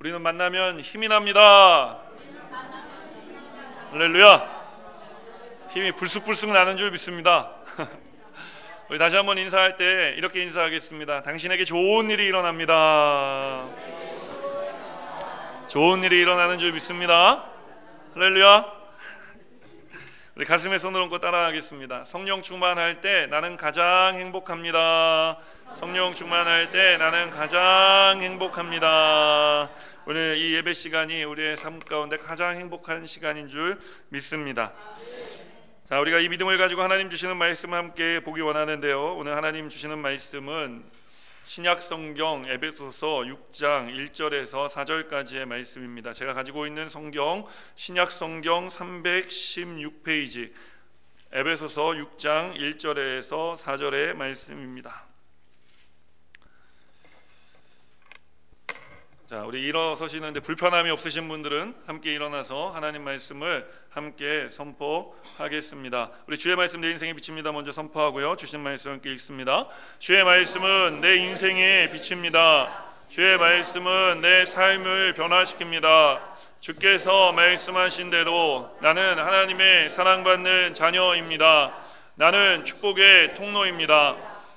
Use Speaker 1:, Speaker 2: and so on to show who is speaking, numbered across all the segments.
Speaker 1: 우리는 만나면 힘이 납니다. 할렐루야. 힘이 불쑥불쑥 나는 줄 믿습니다. 우리 다시 한번 인사할 때 이렇게 인사하겠습니다. 당신에게 좋은 일이 일어납니다. 좋은 일이 일어나는 줄 믿습니다. 할렐루야. 우리 가슴에 손을 얹고 따라하겠습니다. 성령 충만할 때 나는 가장 행복합니다. 성령 충만할 때 나는 가장 행복합니다. 오늘 이 예배 시간이 우리의 삶 가운데 가장 행복한 시간인 줄 믿습니다. 자, 우리가 이 믿음을 가지고 하나님 주시는 말씀을 함께 보기 원하는데요, 오늘 하나님 주시는 말씀은 신약 성경 에베소서 6장 1절에서 4절까지의 말씀입니다. 제가 가지고 있는 성경 신약 성경 316페이지 에베소서 6장 1절에서 4절의 말씀입니다. 자, 우리 일어서시는데 불편함이 없으신 분들은 함께 일어나서 하나님 말씀을 함께 선포하겠습니다. 우리 주의 말씀 내 인생의 빛입니다. 먼저 선포하고요, 주신 말씀 함께 읽습니다. 주의 말씀은 내 인생의 빛입니다. 주의 말씀은 내 삶을 변화시킵니다. 주께서 말씀하신 대로 나는 하나님의 사랑받는 자녀입니다. 나는 축복의 통로입니다.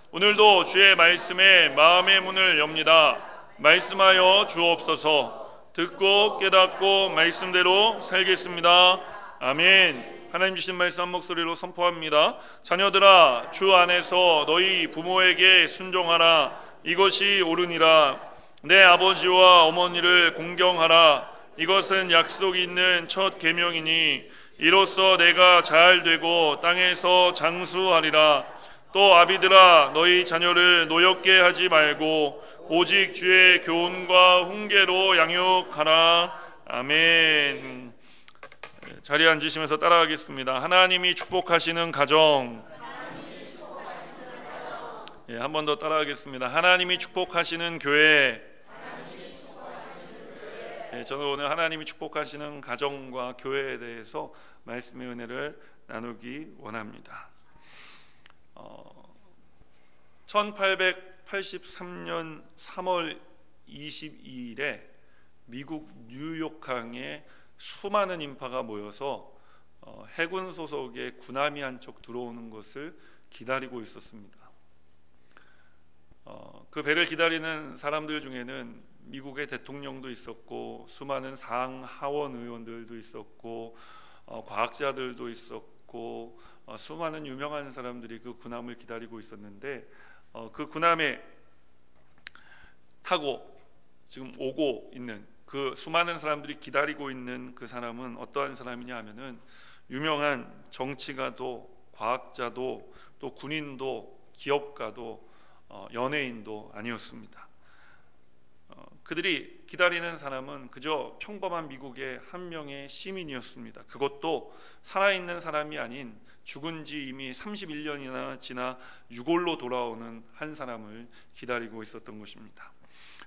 Speaker 1: 오늘도 주의 말씀에 마음의 문을 엽니다. 말씀하여 주옵소서. 듣고 깨닫고 말씀대로 살겠습니다. 아멘. 하나님 주신 말씀 한 목소리로 선포합니다. 자녀들아, 주 안에서 너희 부모에게 순종하라. 이것이 옳으니라. 내 아버지와 어머니를 공경하라. 이것은 약속이 있는 첫 계명이니 이로써 내가 잘 되고 땅에서 장수하리라. 또 아비들아, 너희 자녀를 노엽게 하지 말고 오직 주의 교훈과 훈계로 양육하라. 아멘. 자리에 앉으시면서 따라하겠습니다. 하나님이 축복하시는 가정. 한 번 더 따라하겠습니다. 하나님이 축복하시는 교회. 저는 오늘 하나님이 축복하시는 가정과 교회에 대해서 말씀의 은혜를 나누기 원합니다. 1883년 3월 22일에 미국 뉴욕항에 수많은 인파가 모여서 해군 소속의 군함이 한 척 들어오는 것을 기다리고 있었습니다. 그 배를 기다리는 사람들 중에는 미국의 대통령도 있었고 수많은 상하원 의원들도 있었고 과학자들도 있었고 수많은 유명한 사람들이 그 군함을 기다리고 있었는데, 그 군함에 타고 지금 오고 있는 그 수많은 사람들이 기다리고 있는 그 사람은 어떠한 사람이냐 하면은 유명한 정치가도 과학자도 또 군인도 기업가도 연예인도 아니었습니다. 그들이 기다리는 사람은 그저 평범한 미국의 한 명의 시민이었습니다. 그것도 살아있는 사람이 아닌 죽은 지 이미 31년이나 지나 유골로 돌아오는 한 사람을 기다리고 있었던 것입니다.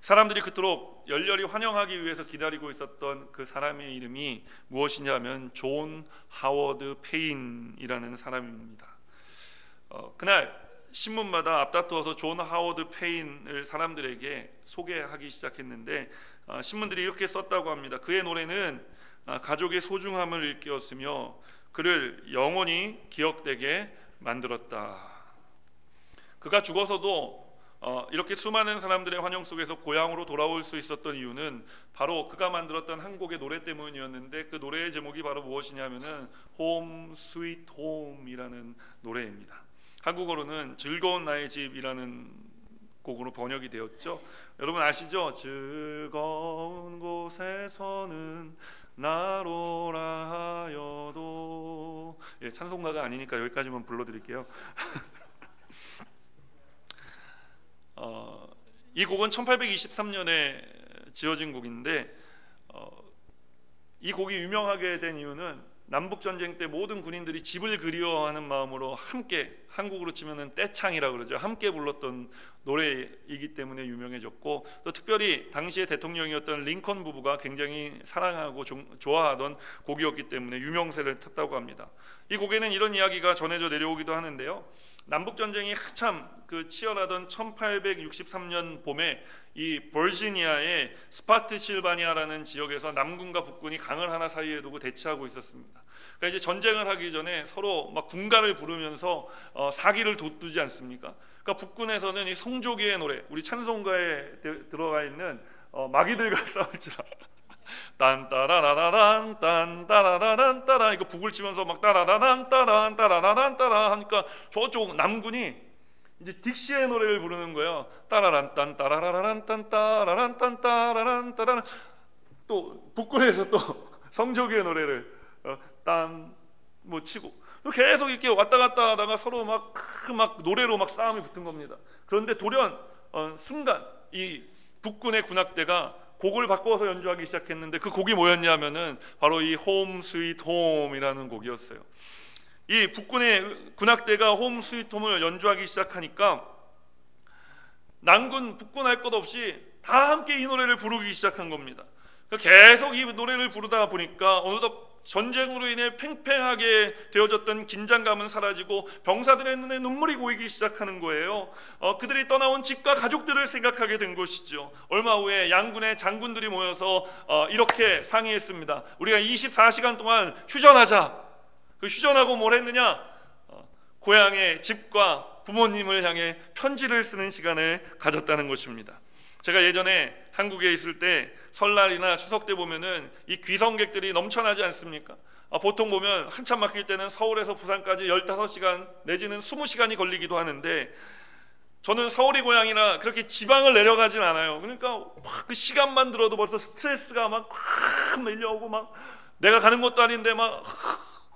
Speaker 1: 사람들이 그토록 열렬히 환영하기 위해서 기다리고 있었던 그 사람의 이름이 무엇이냐면 존 하워드 페인이라는 사람입니다. 그날 신문마다 앞다투어서 존 하워드 페인을 사람들에게 소개하기 시작했는데, 신문들이 이렇게 썼다고 합니다. 그의 노래는 가족의 소중함을 일깨웠으며 그를 영원히 기억되게 만들었다. 그가 죽어서도 이렇게 수많은 사람들의 환영 속에서 고향으로 돌아올 수 있었던 이유는 바로 그가 만들었던 한 곡의 노래 때문이었는데, 그 노래의 제목이 바로 무엇이냐면은 Home Sweet Home이라는 노래입니다. 한국어로는 즐거운 나의 집이라는 곡으로 번역이 되었죠. 여러분 아시죠? 즐거운 곳에서는 나로라 하여도. 찬송가가 아니니까 여기까지만 불러드릴게요. 이 곡은 1823년에 지어진 곡인데, 이 곡이 유명하게 된 이유는 남북전쟁 때 모든 군인들이 집을 그리워하는 마음으로 함께, 한국으로 치면은 떼창이라고 그러죠, 함께 불렀던 노래이기 때문에 유명해졌고, 또 특별히 당시의 대통령이었던 링컨 부부가 굉장히 사랑하고 좋아하던 곡이었기 때문에 유명세를 탔다고 합니다. 이 곡에는 이런 이야기가 전해져 내려오기도 하는데요, 남북 전쟁이 한참 치열하던 1863년 봄에 이 버지니아의 스파트실바니아라는 지역에서 남군과 북군이 강을 하나 사이에 두고 대치하고 있었습니다. 그러니까 이제 전쟁을 하기 전에 서로 막 군가를 부르면서 사기를 돋두지 않습니까? 그러니까 북군에서는 이 성조기의 노래, 우리 찬송가에 들어가 있는 마귀들과 싸울지라 딴따라라란 딴따라라란 따라, 이거 북을 치면서 막 따라라란 따란 따라라란 따라 하니까 저쪽 남군이 이제 딕시의 노래를 부르는 거예요. 따라란 딴 따라라란 딴 따라란 딴 따라란 따라란. 또 북군에서 또 성조기의 노래를 딴 뭐 치고 계속 이렇게 왔다 갔다 하다가 서로 막 노래로 막 싸움이 붙은 겁니다. 그런데 돌연 순간 이 북군의 군악대가 곡을 바꿔서 연주하기 시작했는데 그 곡이 뭐였냐면은 바로 이 홈 스위트 홈이라는 곡이었어요. 이 북군의 군악대가 홈 스위트 홈을 연주하기 시작하니까 남군 북군 할 것 없이 다 함께 이 노래를 부르기 시작한 겁니다. 계속 이 노래를 부르다 보니까 어느덧 전쟁으로 인해 팽팽하게 되어졌던 긴장감은 사라지고 병사들의 눈에 눈물이 고이기 시작하는 거예요. 그들이 떠나온 집과 가족들을 생각하게 된 것이죠. 얼마 후에 양군의 장군들이 모여서 이렇게 상의했습니다. 우리가 24시간 동안 휴전하자. 그 휴전하고 뭘 했느냐? 고향의 집과 부모님을 향해 편지를 쓰는 시간을 가졌다는 것입니다. 제가 예전에 한국에 있을 때 설날이나 추석 때 보면은 이 귀성객들이 넘쳐나지 않습니까? 보통 보면 한참 막힐 때는 서울에서 부산까지 15시간 내지는 20시간이 걸리기도 하는데, 저는 서울이 고향이라 그렇게 지방을 내려가진 않아요. 그러니까 그 시간만 들어도 벌써 스트레스가 막 밀려오고, 막 내가 가는 것도 아닌데 막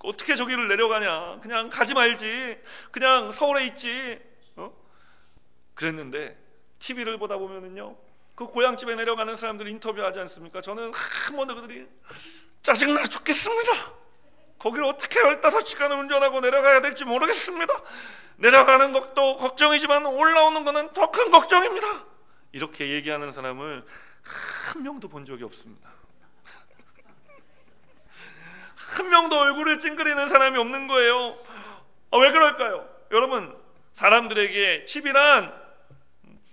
Speaker 1: 어떻게 저기를 내려가냐, 그냥 가지 말지, 그냥 서울에 있지. 그랬는데 TV를 보다 보면은요, 그 고향집에 내려가는 사람들 인터뷰하지 않습니까? 저는 한 번도 그들이 짜증나 죽겠습니다. 거기를 어떻게 15시간을 운전하고 내려가야 될지 모르겠습니다. 내려가는 것도 걱정이지만 올라오는 것은 더 큰 걱정입니다. 이렇게 얘기하는 사람을 한 명도 본 적이 없습니다. 한 명도 얼굴을 찡그리는 사람이 없는 거예요. 왜 그럴까요? 여러분, 사람들에게 집이란,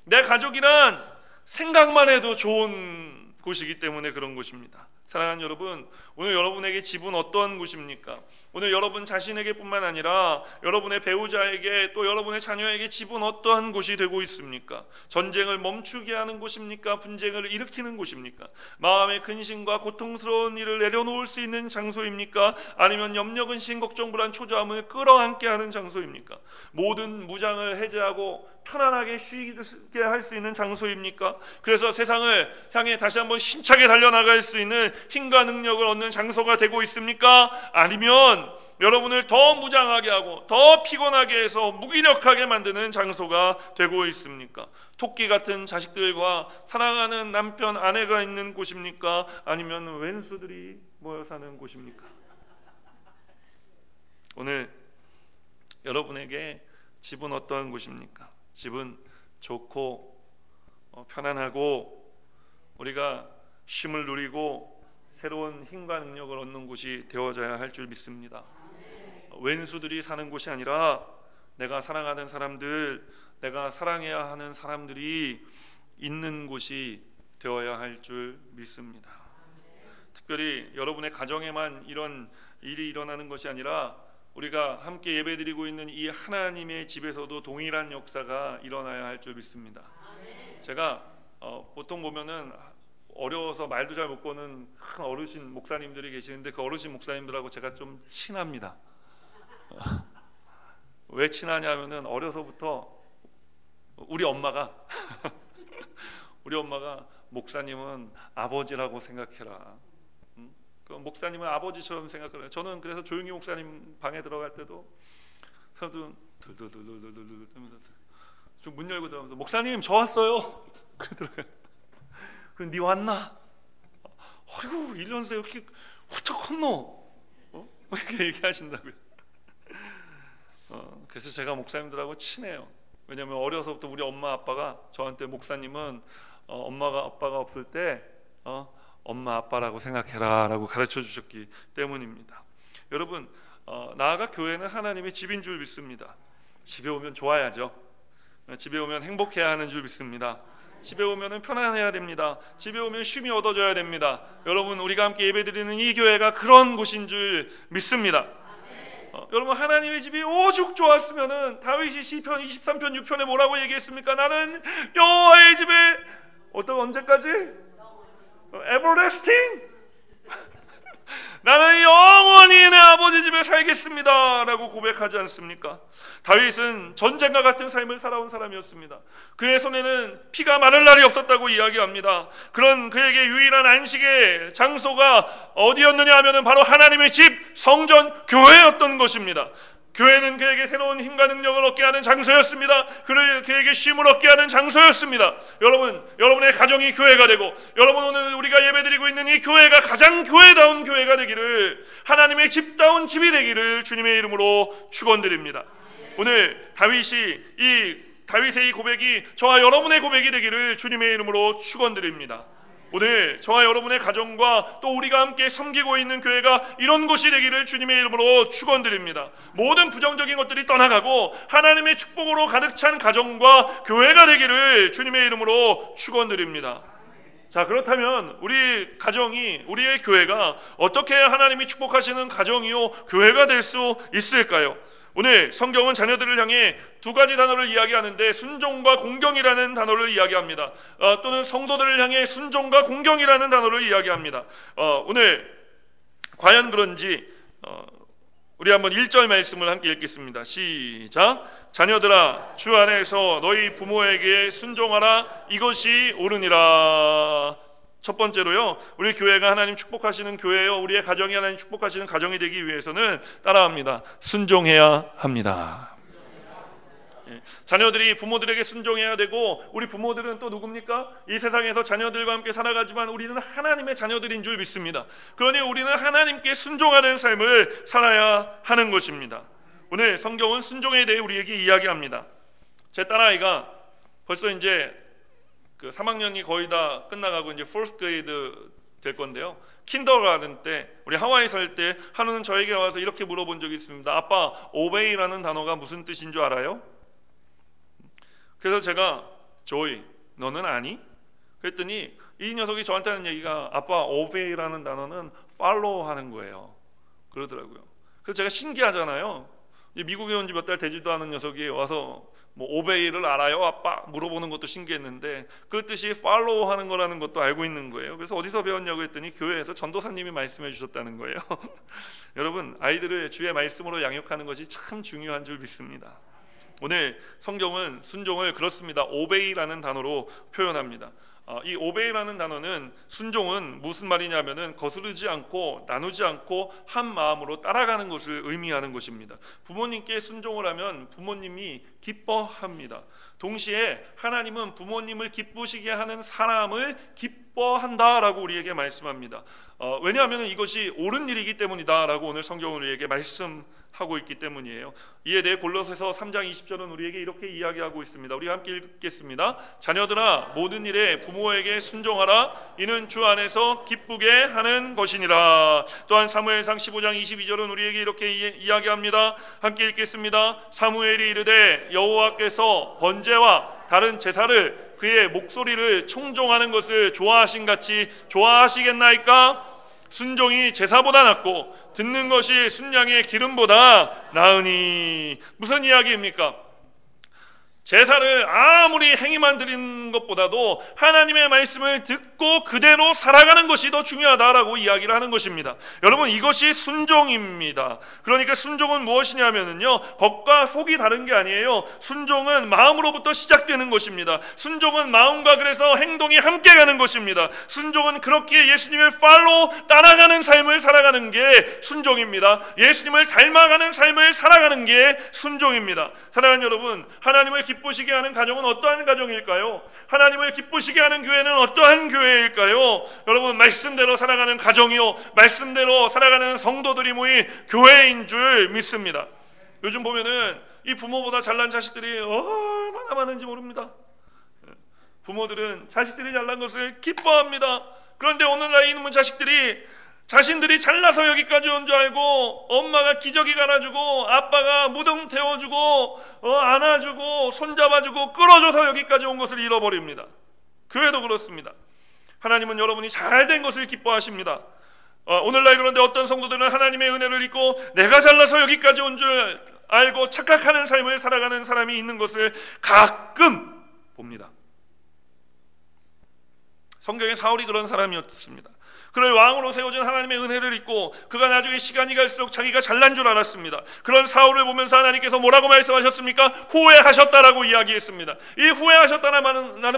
Speaker 1: 내 가족이란 생각만 해도 좋은 곳이기 때문에 그런 것입니다. 사랑하는 여러분, 오늘 여러분에게 집은 어떠한 곳입니까? 오늘 여러분 자신에게 뿐만 아니라 여러분의 배우자에게, 또 여러분의 자녀에게 집은 어떠한 곳이 되고 있습니까? 전쟁을 멈추게 하는 곳입니까? 분쟁을 일으키는 곳입니까? 마음의 근심과 고통스러운 일을 내려놓을 수 있는 장소입니까? 아니면 염려, 근심, 걱정, 불안, 초조함을 끌어안게 하는 장소입니까? 모든 무장을 해제하고 편안하게 쉬게 할 수 있는 장소입니까? 그래서 세상을 향해 다시 한번 힘차게 달려나갈 수 있는 힘과 능력을 얻는 장소가 되고 있습니까? 아니면 여러분을 더 무장하게 하고 더 피곤하게 해서 무기력하게 만드는 장소가 되고 있습니까? 토끼 같은 자식들과 사랑하는 남편, 아내가 있는 곳입니까? 아니면 왼수들이 모여 사는 곳입니까? 오늘 여러분에게 집은 어떠한 곳입니까? 집은 좋고 편안하고 우리가 쉼을 누리고 새로운 힘과 능력을 얻는 곳이 되어져야 할 줄 믿습니다. 왼수들이 사는 곳이 아니라 내가 사랑하는 사람들, 내가 사랑해야 하는 사람들이 있는 곳이 되어야 할 줄 믿습니다. 특별히 여러분의 가정에만 이런 일이 일어나는 것이 아니라 우리가 함께 예배드리고 있는 이 하나님의 집에서도 동일한 역사가 일어나야 할 줄 믿습니다. 제가 보통 보면은 어려워서 말도 잘 못 거는 큰 어르신 목사님들이 계시는데 그 어르신 목사님들하고 제가 좀 친합니다. 왜 친하냐면은 어려서부터 우리 엄마가 목사님은 아버지라고 생각해라. 그 목사님은 아버지처럼 생각해라. 저는 그래서 조용히 목사님 방에 들어갈 때도 사람들은 들들들들들들 좀 문 열고 들어가면서 목사님 저 왔어요. 그러더라고요. 그 니 왔나? 아이고 1년 새 이렇게 후쩍 컸노? 이렇게 얘기하신다고요. 그래서 제가 목사님들하고 친해요. 왜냐하면 어려서부터 우리 엄마 아빠가 저한테 목사님은 엄마가 아빠가 없을 때 엄마 아빠라고 생각해라 라고 가르쳐 주셨기 때문입니다. 여러분, 나아가 교회는 하나님의 집인 줄 믿습니다. 집에 오면 좋아야죠. 집에 오면 행복해야 하는 줄 믿습니다. 집에 오면 편안해야 됩니다. 집에 오면 쉼이 얻어져야 됩니다. 여러분, 우리가 함께 예배드리는 이 교회가 그런 곳인 줄 믿습니다. 여러분, 하나님의 집이 오죽 좋았으면은 다윗이 시편 23편 6편에 뭐라고 얘기했습니까? 나는 여호와의 집에 언제까지? everlasting. 나는 영원히 내 아버지 집에 살겠습니다 라고 고백하지 않습니까? 다윗은 전쟁과 같은 삶을 살아온 사람이었습니다. 그의 손에는 피가 마를 날이 없었다고 이야기합니다. 그런 그에게 유일한 안식의 장소가 어디였느냐 하면 바로 하나님의 집, 성전, 교회였던 것입니다. 교회는 그에게 새로운 힘과 능력을 얻게 하는 장소였습니다. 그에게 쉼을 얻게 하는 장소였습니다. 여러분의 가정이 교회가 되고, 여러분 오늘 우리가 예배드리고 있는 이 교회가 가장 교회다운 교회가 되기를, 하나님의 집다운 집이 되기를 주님의 이름으로 축원드립니다. 오늘 다윗의 이 고백이 저와 여러분의 고백이 되기를 주님의 이름으로 축원드립니다. 오늘 저와 여러분의 가정과 또 우리가 함께 섬기고 있는 교회가 이런 곳이 되기를 주님의 이름으로 축원드립니다. 모든 부정적인 것들이 떠나가고 하나님의 축복으로 가득 찬 가정과 교회가 되기를 주님의 이름으로 축원드립니다. 자, 그렇다면 우리 가정이, 우리의 교회가 어떻게 하나님이 축복하시는 가정이요 교회가 될 수 있을까요? 오늘 성경은 자녀들을 향해 두 가지 단어를 이야기하는데 순종과 공경이라는 단어를 이야기합니다. 또는 성도들을 향해 순종과 공경이라는 단어를 이야기합니다. 오늘 과연 그런지 우리 한번 1절 말씀을 함께 읽겠습니다. 시작. 자녀들아, 주 안에서 너희 부모에게 순종하라. 이것이 옳으니라. 첫 번째로요, 우리 교회가 하나님 축복하시는 교회요, 우리의 가정이 하나님 축복하시는 가정이 되기 위해서는 따라합니다. 순종해야 합니다. 자녀들이 부모들에게 순종해야 되고, 우리 부모들은 또 누굽니까? 이 세상에서 자녀들과 함께 살아가지만 우리는 하나님의 자녀들인 줄 믿습니다. 그러니 우리는 하나님께 순종하는 삶을 살아야 하는 것입니다. 오늘 성경은 순종에 대해 우리에게 이야기합니다. 제 딸아이가 벌써 이제 3학년이 거의 다 끝나가고 이제 4th grade 될 건데요. 킨더가든 때, 우리 하와이 살 때 한우는 저에게 와서 이렇게 물어본 적이 있습니다. 아빠, obey라는 단어가 무슨 뜻인 줄 알아요? 그래서 제가 조이, 너는 아니? 그랬더니 이 녀석이 저한테 하는 얘기가, 아빠, obey라는 단어는 follow 하는 거예요. 그러더라고요. 그래서 제가 신기하잖아요. 미국에 온 지 몇 달 되지도 않은 녀석이 와서 오베이를 알아요? 아빠? 물어보는 것도 신기했는데 그 뜻이 팔로우 하는 거라는 것도 알고 있는 거예요. 그래서 어디서 배웠냐고 했더니 교회에서 전도사님이 말씀해 주셨다는 거예요. 여러분, 아이들을 주의 말씀으로 양육하는 것이 참 중요한 줄 믿습니다. 오늘 성경은 순종을 그렇습니다. 오베이라는 단어로 표현합니다. 이 오베이라는 단어는, 순종은 무슨 말이냐면은 거스르지 않고 나누지 않고 한 마음으로 따라가는 것을 의미하는 것입니다. 부모님께 순종을 하면 부모님이 기뻐합니다. 동시에 하나님은 부모님을 기쁘시게 하는 사람을 기뻐한다라고 우리에게 말씀합니다. 왜냐하면 이것이 옳은 일이기 때문이다라고 오늘 성경은 우리에게 말씀하고 있기 때문이에요. 이에 대해 골로새서 3장 20절은 우리에게 이렇게 이야기하고 있습니다. 우리 함께 읽겠습니다. 자녀들아, 모든 일에 부모에게 순종하라. 이는 주 안에서 기쁘게 하는 것이니라. 또한 사무엘상 15장 22절은 우리에게 이렇게 이야기합니다. 함께 읽겠습니다. 사무엘이 이르되 여호와께서 번제와 다른 제사를, 그의 목소리를 청종하는 것을 좋아하신 같이 좋아하시겠나이까? 순종이 제사보다 낫고 듣는 것이 순양의 기름보다 나으니. 무슨 이야기입니까? 제사를 아무리 행위만 드리는 것보다도 하나님의 말씀을 듣고 그대로 살아가는 것이 더 중요하다라고 이야기를 하는 것입니다. 여러분, 이것이 순종입니다. 그러니까 순종은 무엇이냐면요, 겉과 속이 다른 게 아니에요. 순종은 마음으로부터 시작되는 것입니다. 순종은 마음과 그래서 행동이 함께 가는 것입니다. 순종은 그렇게 예수님을 따라가는 삶을 살아가는 게 순종입니다. 예수님을 닮아가는 삶을 살아가는 게 순종입니다. 사랑하는 여러분, 하나님을 기쁘시게 하는 가정은 어떠한 가정일까요? 하나님을 기쁘시게 하는 교회는 어떠한 교회일까요? 여러분, 말씀대로 살아가는 가정이요, 말씀대로 살아가는 성도들이 모인 교회인 줄 믿습니다. 요즘 보면은 이 부모보다 잘난 자식들이 얼마나 많은지 모릅니다. 부모들은 자식들이 잘난 것을 기뻐합니다. 그런데 오늘날 이놈의 자식들이 자신들이 잘나서 여기까지 온 줄 알고 엄마가 기저귀 갈아주고 아빠가 무등 태워주고 안아주고 손잡아주고 끌어줘서 여기까지 온 것을 잃어버립니다. 교회도 그렇습니다. 하나님은 여러분이 잘된 것을 기뻐하십니다. 오늘날 그런데 어떤 성도들은 하나님의 은혜를 잊고 내가 잘나서 여기까지 온 줄 알고 착각하는 삶을 살아가는 사람이 있는 것을 가끔 봅니다. 성경에 사울이 그런 사람이었습니다. 그를 왕으로 세워준 하나님의 은혜를 잊고 그가 나중에 시간이 갈수록 자기가 잘난 줄 알았습니다. 그런 사울을 보면서 하나님께서 뭐라고 말씀하셨습니까? 후회하셨다라고 이야기했습니다. 이 후회하셨다는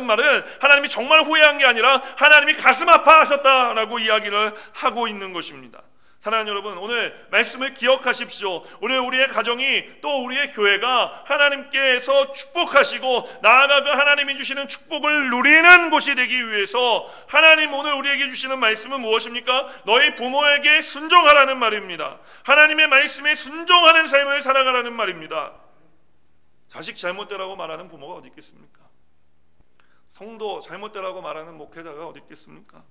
Speaker 1: 말은 하나님이 정말 후회한 게 아니라 하나님이 가슴 아파하셨다라고 이야기를 하고 있는 것입니다. 사랑하는 여러분, 오늘 말씀을 기억하십시오. 오늘 우리의 가정이 또 우리의 교회가 하나님께서 축복하시고 나아가 그 하나님이 주시는 축복을 누리는 곳이 되기 위해서 하나님 오늘 우리에게 주시는 말씀은 무엇입니까? 너희 부모에게 순종하라는 말입니다. 하나님의 말씀에 순종하는 삶을 살아가라는 말입니다. 자식 잘못되라고 말하는 부모가 어디 있겠습니까? 성도 잘못되라고 말하는 목회자가 어디 있겠습니까?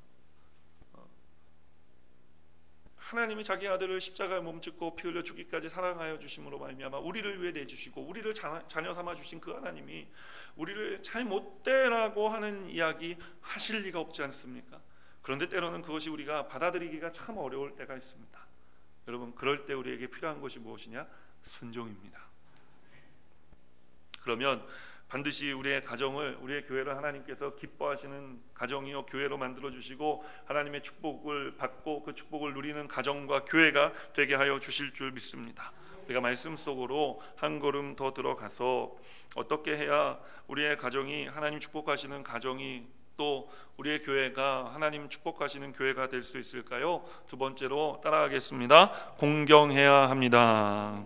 Speaker 1: 하나님이 자기 아들을 십자가에 몸짓고 피 흘려 죽기까지 사랑하여 주심으로 말미암아 우리를 위해 내주시고 우리를 자녀 삼아 주신 그 하나님이 우리를 잘못되라고 하는 이야기 하실 리가 없지 않습니까? 그런데 때로는 그것이 우리가 받아들이기가 참 어려울 때가 있습니다. 여러분, 그럴 때 우리에게 필요한 것이 무엇이냐? 순종입니다. 그러면 반드시 우리의 가정을, 우리의 교회를 하나님께서 기뻐하시는 가정이요 교회로 만들어 주시고 하나님의 축복을 받고 그 축복을 누리는 가정과 교회가 되게 하여 주실 줄 믿습니다. 우리가 말씀 속으로 한 걸음 더 들어가서 어떻게 해야 우리의 가정이 하나님 축복하시는 가정이 또 우리의 교회가 하나님 축복하시는 교회가 될 수 있을까요? 두 번째로 따라하겠습니다. 공경해야 합니다.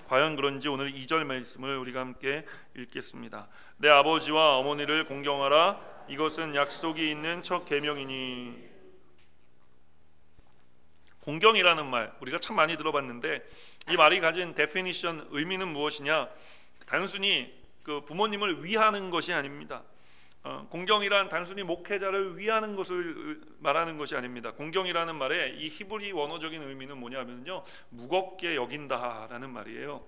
Speaker 1: 과연 그런지 오늘 2절 말씀을 우리가 함께 읽겠습니다. 내 아버지와 어머니를 공경하라. 이것은 약속이 있는 첫 계명이니. 공경이라는 말 우리가 참 많이 들어봤는데 이 말이 가진 데피니션 의미는 무엇이냐? 단순히 그 부모님을 위하는 것이 아닙니다. 공경이란 단순히 목회자를 위하는 것을 말하는 것이 아닙니다. 공경이라는 말의 이 히브리 원어적인 의미는 뭐냐면요, 무겁게 여긴다라는 말이에요.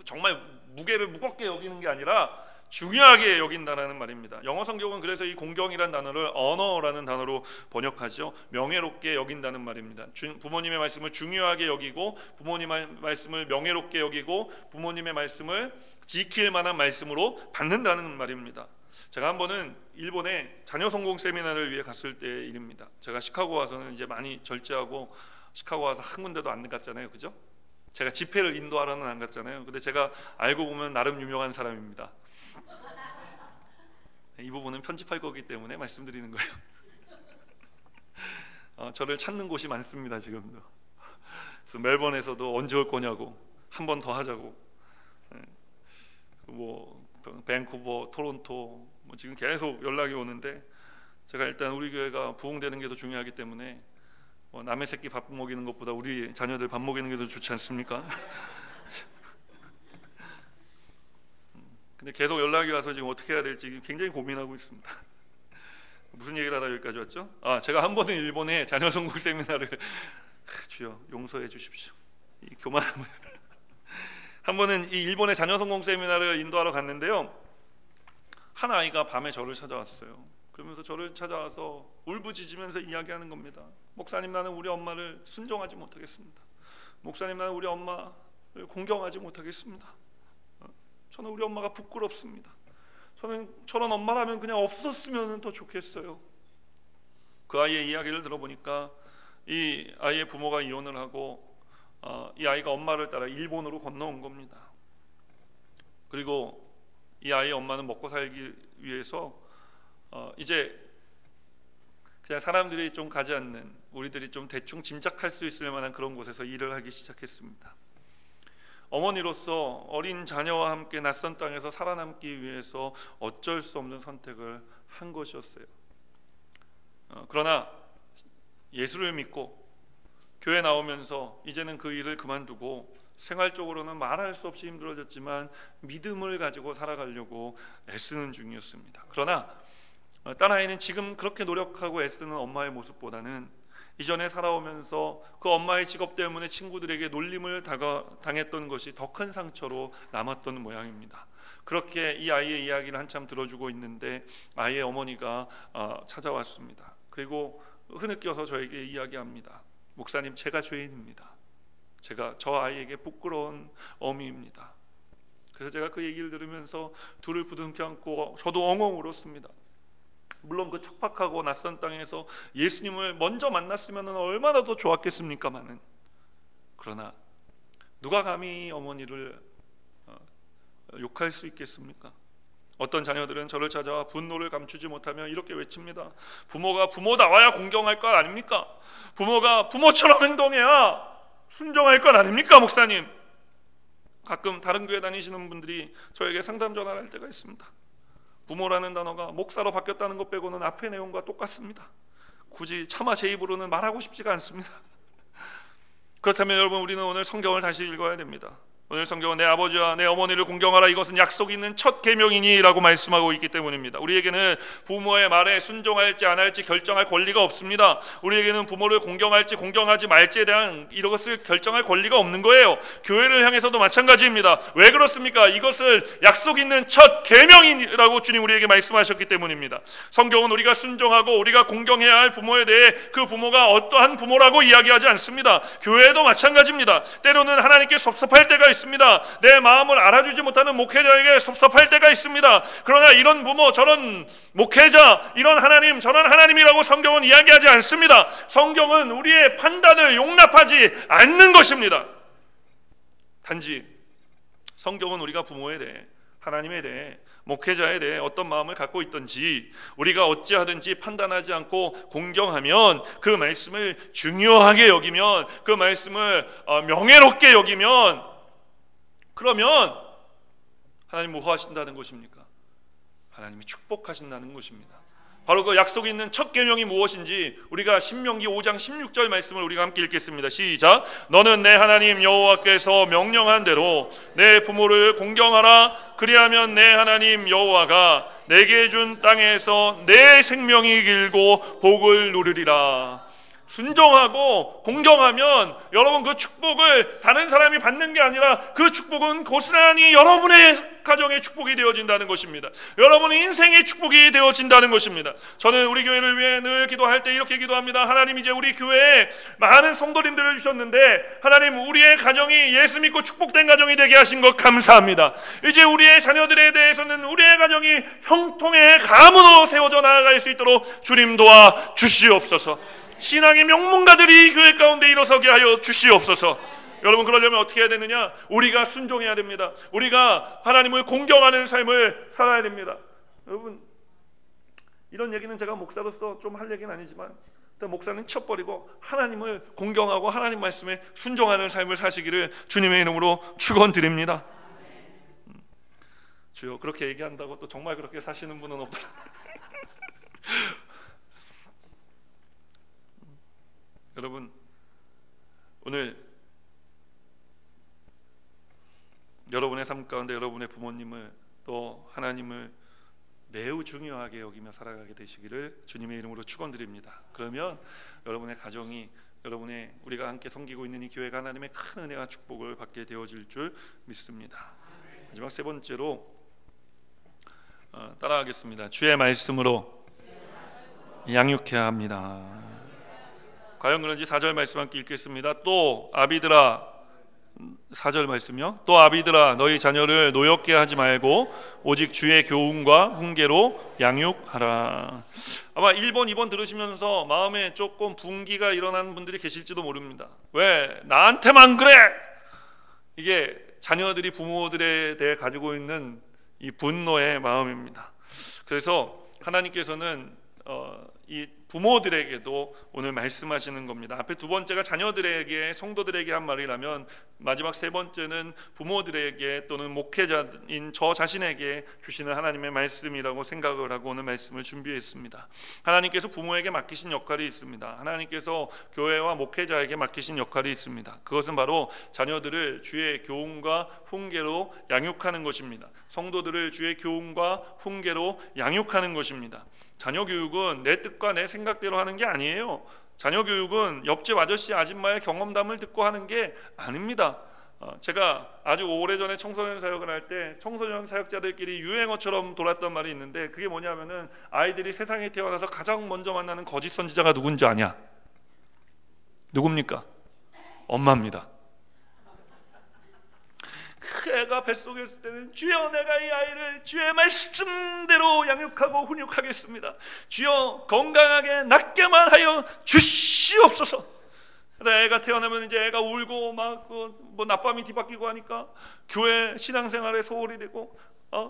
Speaker 1: 정말 무게를 무겁게 여기는 게 아니라 중요하게 여긴다라는 말입니다. 영어 성경은 그래서 이 공경이란 단어를 honor라는 단어로 번역하죠. 명예롭게 여긴다는 말입니다. 부모님의 말씀을 중요하게 여기고 부모님의 말씀을 명예롭게 여기고 부모님의 말씀을 지킬 만한 말씀으로 받는다는 말입니다. 제가 한 번은 일본에 자녀 성공 세미나를 위해 갔을 때의 일입니다. 제가 시카고 와서는 이제 많이 절제하고 시카고 와서 한 군데도 안 갔잖아요, 그죠? 제가 집회를 인도하러는 안 갔잖아요. 근데 제가 알고 보면 나름 유명한 사람입니다. 이 부분은 편집할 거기 때문에 말씀드리는 거예요. 저를 찾는 곳이 많습니다, 지금도. 그래서 멜번에서도 언제 올 거냐고, 한 번 더 하자고, 뭐 밴쿠버, 토론토 뭐 지금 계속 연락이 오는데 제가 일단 우리 교회가 부흥되는 게 더 중요하기 때문에 남의 새끼 밥 먹이는 것보다 우리 자녀들 밥 먹이는 게 더 좋지 않습니까? 근데 계속 연락이 와서 지금 어떻게 해야 될지 굉장히 고민하고 있습니다. 무슨 얘기를 하다 여기까지 왔죠? 제가 한 번은 일본에 자녀 성공 세미나를 주여 용서해 주십시오. 이 교만함을 한 번은 이 일본의 자녀 성공 세미나를 인도하러 갔는데요, 한 아이가 밤에 저를 찾아왔어요. 그러면서 저를 찾아와서 울부짖으면서 이야기하는 겁니다. 목사님, 나는 우리 엄마를 순종하지 못하겠습니다. 목사님, 나는 우리 엄마를 공경하지 못하겠습니다. 저는 우리 엄마가 부끄럽습니다. 저는 저런 엄마라면 그냥 없었으면 더 좋겠어요. 그 아이의 이야기를 들어보니까 이 아이의 부모가 이혼을 하고 이 아이가 엄마를 따라 일본으로 건너온 겁니다. 그리고 이 아이의 엄마는 먹고 살기 위해서 이제 그냥 사람들이 좀 가지 않는, 우리들이 좀 대충 짐작할 수 있을 만한 그런 곳에서 일을 하기 시작했습니다. 어머니로서 어린 자녀와 함께 낯선 땅에서 살아남기 위해서 어쩔 수 없는 선택을 한 것이었어요. 그러나 예수를 믿고 교회 나오면서 이제는 그 일을 그만두고 생활적으로는 말할 수 없이 힘들어졌지만 믿음을 가지고 살아가려고 애쓰는 중이었습니다. 그러나 딸아이는 지금 그렇게 노력하고 애쓰는 엄마의 모습보다는 이전에 살아오면서 그 엄마의 직업 때문에 친구들에게 놀림을 당했던 것이 더 큰 상처로 남았던 모양입니다. 그렇게 이 아이의 이야기를 한참 들어주고 있는데 아이의 어머니가 찾아왔습니다. 그리고 흐느껴서 저에게 이야기합니다. 목사님, 제가 죄인입니다. 제가 저 아이에게 부끄러운 어미입니다. 그래서 제가 그 얘기를 들으면서 둘을 부둥켜 안고 저도 엉엉 울었습니다. 물론 그 척박하고 낯선 땅에서 예수님을 먼저 만났으면 얼마나 더 좋았겠습니까마는, 그러나 누가 감히 어머니를 욕할 수 있겠습니까? 어떤 자녀들은 저를 찾아와 분노를 감추지 못하며 이렇게 외칩니다. 부모가 부모다워야 공경할 것 아닙니까? 부모가 부모처럼 행동해야 순종할 것 아닙니까, 목사님? 가끔 다른 교회 다니시는 분들이 저에게 상담 전화를 할 때가 있습니다. 부모라는 단어가 목사로 바뀌었다는 것 빼고는 앞의 내용과 똑같습니다. 굳이 차마 제 입으로는 말하고 싶지가 않습니다. 그렇다면 여러분, 우리는 오늘 성경을 다시 읽어야 됩니다. 오늘 성경은 내 아버지와 내 어머니를 공경하라, 이것은 약속 있는 첫 계명이니 라고 말씀하고 있기 때문입니다. 우리에게는 부모의 말에 순종할지 안 할지 결정할 권리가 없습니다. 우리에게는 부모를 공경할지 공경하지 말지에 대한 이것을 결정할 권리가 없는 거예요. 교회를 향해서도 마찬가지입니다. 왜 그렇습니까? 이것을 약속 있는 첫 계명이라고 주님 우리에게 말씀하셨기 때문입니다. 성경은 우리가 순종하고 우리가 공경해야 할 부모에 대해 그 부모가 어떠한 부모라고 이야기하지 않습니다. 교회도 마찬가지입니다. 때로는 하나님께 섭섭할 때가 있습니다. 내 마음을 알아주지 못하는 목회자에게 섭섭할 때가 있습니다. 그러나 이런 부모, 저런 목회자, 이런 하나님, 저런 하나님이라고 성경은 이야기하지 않습니다. 성경은 우리의 판단을 용납하지 않는 것입니다. 단지 성경은 우리가 부모에 대해, 하나님에 대해, 목회자에 대해 어떤 마음을 갖고 있든지 우리가 어찌하든지 판단하지 않고 공경하면, 그 말씀을 중요하게 여기면, 그 말씀을 명예롭게 여기면, 그러면 하나님 뭐 하신다는 것입니까? 하나님이 축복하신다는 것입니다. 바로 그 약속이 있는 첫 계명이 무엇인지 우리가 신명기 5장 16절 말씀을 우리가 함께 읽겠습니다. 시작. 너는 내 하나님 여호와께서 명령한 대로 내 부모를 공경하라. 그리하면 내 하나님 여호와가 내게 준 땅에서 내 생명이 길고 복을 누리리라. 순종하고 공경하면 여러분, 그 축복을 다른 사람이 받는 게 아니라 그 축복은 고스란히 여러분의 가정의 축복이 되어진다는 것입니다. 여러분의 인생의 축복이 되어진다는 것입니다. 저는 우리 교회를 위해 늘 기도할 때 이렇게 기도합니다. 하나님, 이제 우리 교회에 많은 성도님들을 주셨는데 하나님, 우리의 가정이 예수 믿고 축복된 가정이 되게 하신 것 감사합니다. 이제 우리의 자녀들에 대해서는 우리의 가정이 형통의 가문으로 세워져 나아갈 수 있도록 주님 도와 주시옵소서. 신앙의 명문가들이 교회 가운데 일어서게 하여 주시옵소서. 여러분, 그러려면 어떻게 해야 되느냐? 우리가 순종해야 됩니다. 우리가 하나님을 공경하는 삶을 살아야 됩니다. 여러분, 이런 얘기는 제가 목사로서 좀 할 얘기는 아니지만 목사는 쳐버리고 하나님을 공경하고 하나님 말씀에 순종하는 삶을 사시기를 주님의 이름으로 축원드립니다. 주여, 그렇게 얘기한다고 또 정말 그렇게 사시는 분은 없다. 여러분, 오늘 여러분의 삶 가운데 여러분의 부모님을 또 하나님을 매우 중요하게 여기며 살아가게 되시기를 주님의 이름으로 축원드립니다. 그러면 여러분의 가정이, 여러분의 우리가 함께 섬기고 있는 이 교회가 하나님의 큰 은혜와 축복을 받게 되어질 줄 믿습니다. 마지막 세 번째로 따라하겠습니다. 주의 말씀으로 양육해야 합니다. 과연 그런지 4절 말씀 함께 읽겠습니다. 또 아비들아, 4절 말씀이요. 또 아비들아, 너희 자녀를 노엽게 하지 말고 오직 주의 교훈과 훈계로 양육하라. 아마 1번, 2번 들으시면서 마음에 조금 분기가 일어나는 분들이 계실지도 모릅니다. 왜 나한테만 그래? 이게 자녀들이 부모들에 대해 가지고 있는 이 분노의 마음입니다. 그래서 하나님께서는 이 부모들에게도 오늘 말씀하시는 겁니다. 앞에 두 번째가 자녀들에게, 성도들에게 한 말이라면 마지막 세 번째는 부모들에게 또는 목회자인 저 자신에게 주시는 하나님의 말씀이라고 생각을 하고 오늘 말씀을 준비했습니다. 하나님께서 부모에게 맡기신 역할이 있습니다. 하나님께서 교회와 목회자에게 맡기신 역할이 있습니다. 그것은 바로 자녀들을 주의 교훈과 훈계로 양육하는 것입니다. 성도들을 주의 교훈과 훈계로 양육하는 것입니다. 자녀 교육은 내 뜻과 내 생각대로 하는 게 아니에요. 자녀 교육은 옆집 아저씨 아줌마의 경험담을 듣고 하는 게 아닙니다. 제가 아주 오래전에 청소년 사역을 할 때 청소년 사역자들끼리 유행어처럼 돌았던 말이 있는데, 그게 뭐냐면은 아이들이 세상에 태어나서 가장 먼저 만나는 거짓 선지자가 누군지 아냐? 누굽니까? 엄마입니다. 그 애가 뱃속에 있을 때는 주여, 내가 이 아이를 주의 말씀대로 양육하고 훈육하겠습니다. 주여, 건강하게 낫게만 하여 주시옵소서. 애가 태어나면 이제 애가 울고 막 뭐 낮밤이 뒤바뀌고 하니까 교회 신앙생활에 소홀히 되고,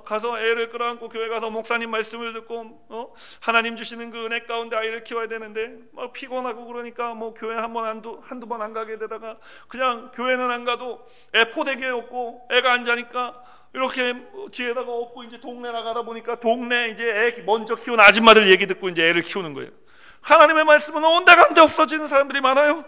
Speaker 1: 가서 애를 끌어안고 교회 가서 목사님 말씀을 듣고 하나님 주시는 그 은혜 가운데 아이를 키워야 되는데 막 피곤하고 그러니까 뭐 교회 한두 번 안 가게 되다가 그냥 교회는 안 가도 애 포대기에 업고 애가 안 자니까 이렇게 뒤에다가 업고 이제 동네 나가다 보니까 동네 이제 애 먼저 키운 아줌마들 얘기 듣고 이제 애를 키우는 거예요. 하나님의 말씀은 온데간데 없어지는 사람들이 많아요.